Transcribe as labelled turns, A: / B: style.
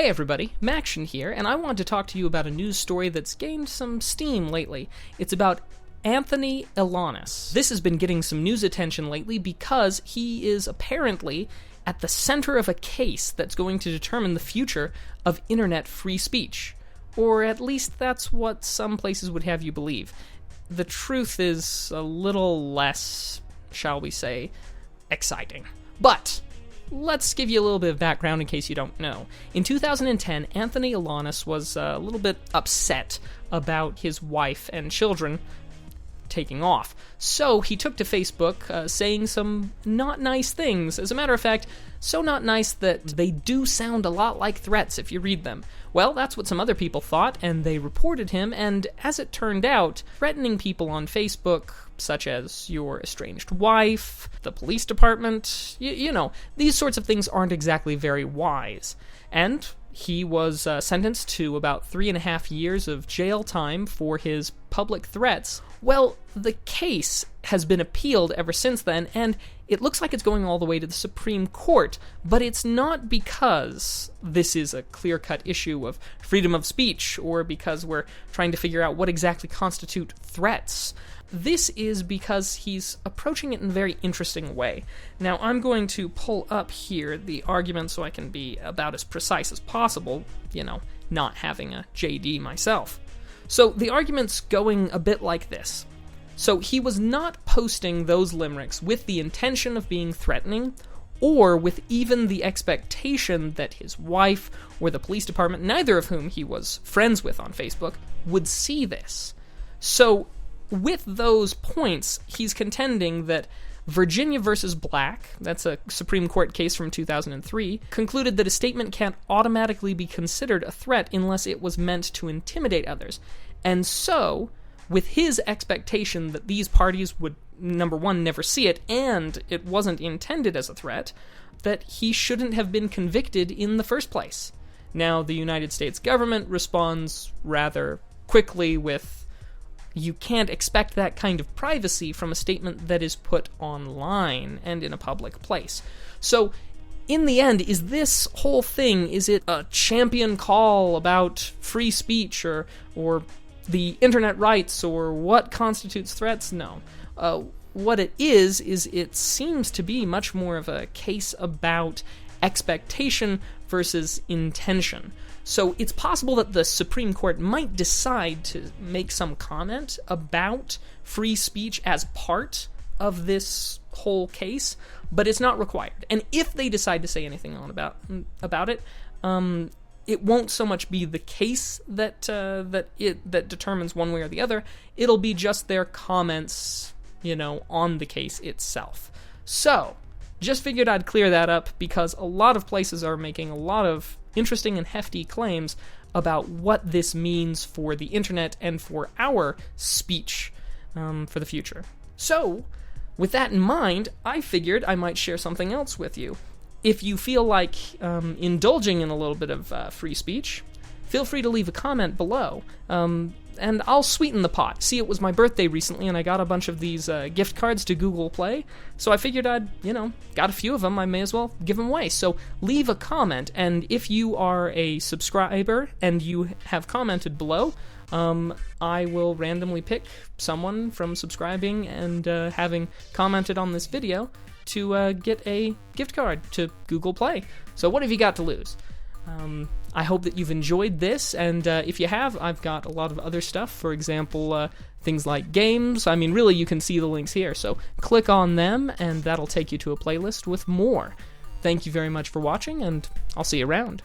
A: Hey everybody, Macktion here, and I want to talk to you about a news story that's gained some steam lately. It's about Anthony Elonis. This has been getting some news attention lately because he is apparently at the center of a case that's going to determine the future of internet free speech. Or at least that's what some places would have you believe. The truth is a little less, shall we say, exciting. But let's give you a little bit of background in case you don't know. In 2010, Anthony Elonis was a little bit upset about his wife and children taking off. So he took to Facebook saying some not nice things. As a matter of fact, so not nice that they do sound a lot like threats if you read them. Well, that's what some other people thought, and they reported him, and as it turned out, threatening people on Facebook, such as your estranged wife, the police department, you know, these sorts of things aren't exactly very wise. And he was sentenced to about 3.5 years of jail time for his public threats. Well, the case has been appealed ever since then, and it looks like it's going all the way to the Supreme Court, but it's not because this is a clear-cut issue of freedom of speech, or because we're trying to figure out what exactly constitute threats. This is because he's approaching it in a very interesting way. Now, I'm going to pull up here the argument so I can be about as precise as possible, you know, not having a JD myself. So the argument's going a bit like this. So he was not posting those limericks with the intention of being threatening, or with even the expectation that his wife or the police department, neither of whom he was friends with on Facebook, would see this. So with those points, he's contending that Virginia versus Black, that's a Supreme Court case from 2003, concluded that a statement can't automatically be considered a threat unless it was meant to intimidate others. And so, with his expectation that these parties would, number one, never see it, and it wasn't intended as a threat, that he shouldn't have been convicted in the first place. Now, the United States government responds rather quickly with, you can't expect that kind of privacy from a statement that is put online and in a public place. So, in the end, is this whole thing, is it a champion call about free speech or the internet rights or what constitutes threats? No. What it is it seems to be much more of a case about expectation versus intention. So it's possible that the Supreme Court might decide to make some comment about free speech as part of this whole case, but it's not required. And if they decide to say anything about it, it won't so much be the case that determines one way or the other. It'll be just their comments, you know, on the case itself. So, just figured I'd clear that up because a lot of places are making a lot of interesting and hefty claims about what this means for the internet and for our speech for the future. So, with that in mind, I figured I might share something else with you. If you feel like indulging in a little bit of free speech, feel free to leave a comment below, and I'll sweeten the pot. See, it was my birthday recently, and I got a bunch of these gift cards to Google Play, so I figured I'd, got a few of them, I may as well give them away. So leave a comment, and if you are a subscriber and you have commented below, I will randomly pick someone from subscribing and having commented on this video to get a gift card to Google Play. So what have you got to lose? I hope that you've enjoyed this, and if you have, I've got a lot of other stuff. For example, things like games. I mean, really, you can see the links here, so click on them, and that'll take you to a playlist with more. Thank you very much for watching, and I'll see you around.